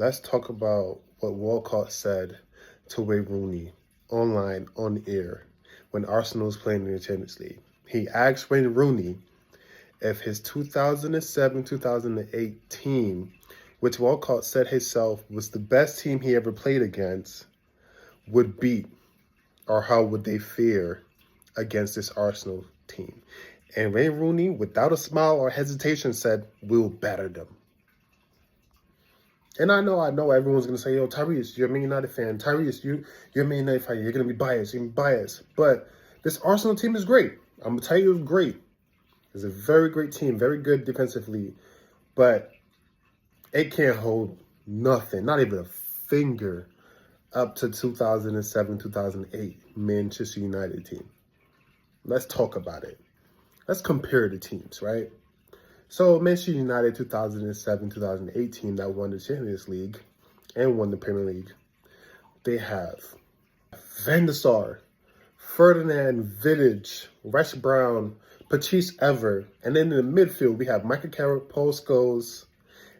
Let's talk about what Walcott said to Wayne Rooney online, on air, when Arsenal was playing in the Champions League. He asked Wayne Rooney if his 2007-2008 team, which Walcott said himself was the best team he ever played against, would beat, or how would they fare against this Arsenal team. And Wayne Rooney, without a smile or hesitation, said, "We'll batter them." And I know everyone's going to say, "Yo, Tyrese, you're a Man United fan. Tyrese, you're a Man United fan. You're going to be biased. You're going to be biased." But this Arsenal team is great. I'm going to tell you it's great. It's a very great team, very good defensively. But it can't hold nothing, not even a finger, up to 2007-2008 Manchester United team. Let's talk about it. Let's compare the teams, right? So Manchester United 2007-2008 team that won the Champions League and won the Premier League, they have Van der Sar, Ferdinand, Vidic, Wes Brown, Patrice Evra, and then in the midfield we have Michael Carrick, Paul Scholes,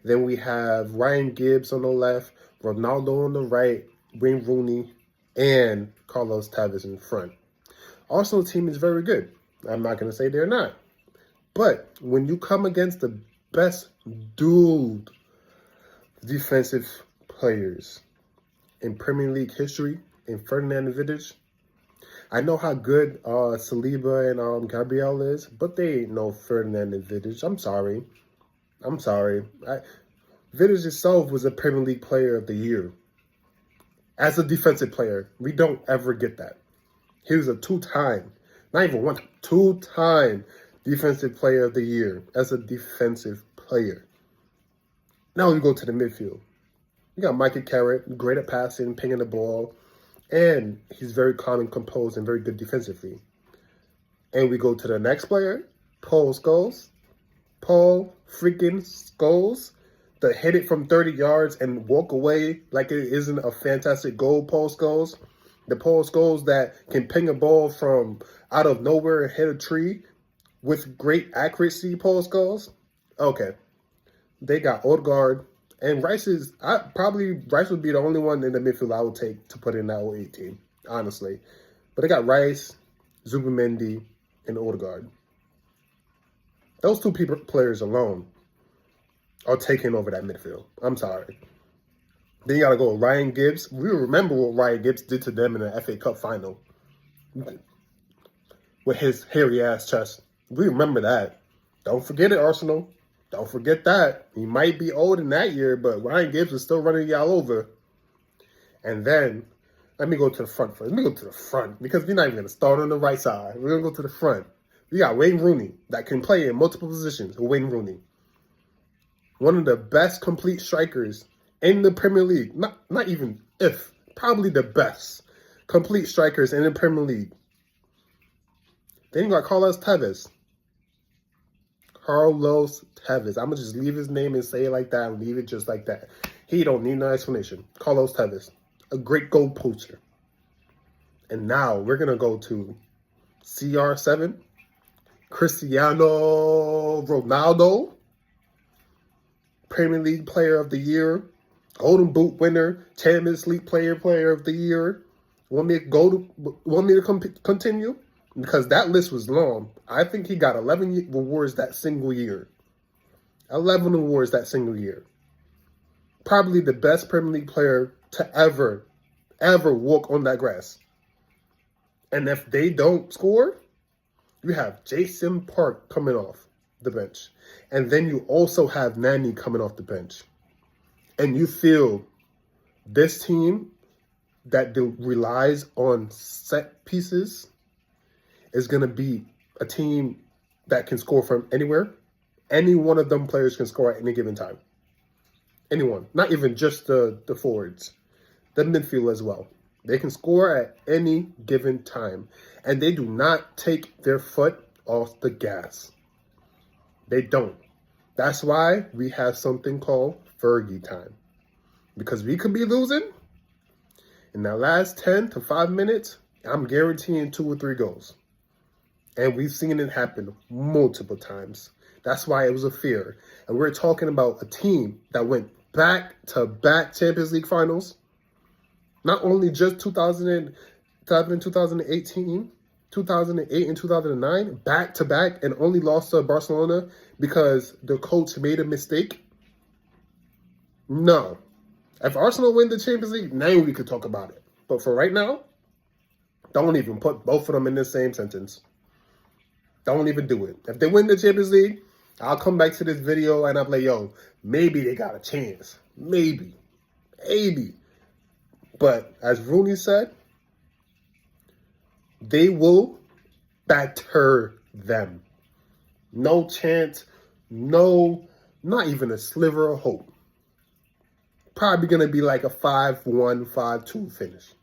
then we have Ryan Gibbs on the left, Ronaldo on the right, Wayne Rooney, and Carlos Tevez in front. Arsenal team is very good. I'm not going to say they're not. But when you come against the best dual defensive players in Premier League history, in Ferdinand and Vidic, I know how good Saliba and Gabriel is, but they ain't no Ferdinand and Vidic. I'm sorry. Vidic itself was a Premier League player of the year. As a defensive player, we don't ever get that. He was a two-time defensive player of the year as a defensive player. Now we go to the midfield. You got Michael Carrick, great at passing, pinging the ball, and he's very calm and composed and very good defensively. And we go to the next player, Paul Scholes. Paul freaking Scholes, to hit it from 30 yards and walk away like it isn't a fantastic goal, Paul Scholes. The Paul Scholes that can ping a ball from out of nowhere and hit a tree with great accuracy, Paul Scholes. Okay. They got Odegaard. And Rice would be the only one in the midfield I would take to put in that 08 team, honestly. But they got Rice, Zubimendi, and Odegaard. Those two players alone are taking over that midfield. I'm sorry. Then you got to go with Ryan Gibbs. We remember what Ryan Gibbs did to them in the FA Cup final with his hairy-ass chest. We remember that. Don't forget it, Arsenal. Don't forget that. He might be old in that year, but Ryan Gibbs is still running y'all over. And then, let me go to the front first. Let me go to the front, because we're not even going to start on the right side. We're going to go to the front. We got Wayne Rooney that can play in multiple positions. Wayne Rooney. One of the best complete strikers in the Premier League. Not even if. Probably the best complete strikers in the Premier League. Then you got Carlos Tevez. Carlos Tevez. I'm going to just leave his name and say it like that and leave it just like that. He don't need no explanation. Carlos Tevez. A great goal poacher. And now we're going to go to CR7. Cristiano Ronaldo. Premier League Player of the Year. Golden Boot winner. Champions League Player of the Year. Want me to continue? Because that list was long. I think he got 11 awards that single year. 11 awards that single year. Probably the best Premier League player to ever walk on that grass. And if they don't score, you have Jason Park coming off the bench. And then you also have Nani coming off the bench. And you feel this team that relies on set pieces is going to be a team that can score from anywhere. Any one of them players can score at any given time. Anyone. Not even just the forwards. The midfield as well. They can score at any given time. And they do not take their foot off the gas. They don't. That's why we have something called Fergie time. Because we could be losing. In the last 10 to 5 minutes, I'm guaranteeing 2 or 3 goals. And we've seen it happen multiple times. That's why it was a fear. And we're talking about a team that went back-to-back Champions League finals. Not only just 2007, 2018, 2008, and 2009, back-to-back, and only lost to Barcelona because the coach made a mistake. No. If Arsenal win the Champions League, now we could talk about it. But for right now, don't even put both of them in the same sentence. Don't even do it. If they win the Champions League, I'll come back to this video and I'll be like, yo, maybe they got a chance. Maybe. But as Rooney said, they will batter them. No chance, no, not even a sliver of hope. Probably going to be like a 5-1, 5-2 finish.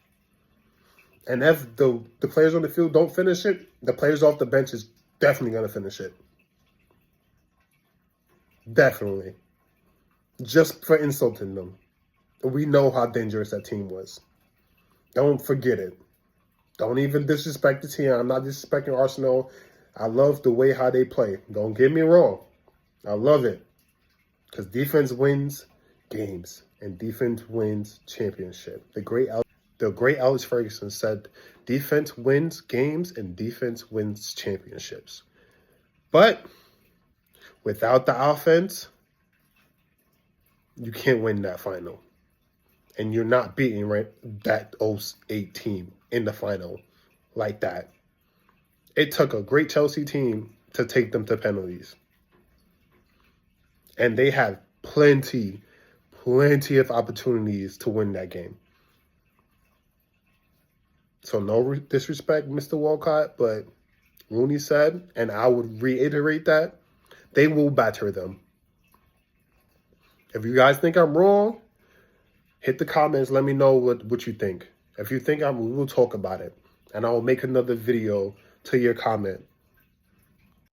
And if the players on the field don't finish it, the players off the bench is definitely going to finish it. Definitely. Just for insulting them. We know how dangerous that team was. Don't forget it. Don't even disrespect the team. I'm not disrespecting Arsenal. I love the way how they play. Don't get me wrong. I love it. Because defense wins games. And defense wins championship. The great Alex Ferguson said, defense wins games and defense wins championships. But without the offense, you can't win that final. And you're not beating that 08 team in the final like that. It took a great Chelsea team to take them to penalties. And they had plenty of opportunities to win that game. So no disrespect, Mr. Walcott, but Rooney said, and I would reiterate that, they will batter them. If you guys think I'm wrong, hit the comments. Let me know what you think. If you think we will talk about it. And I will make another video to your comment.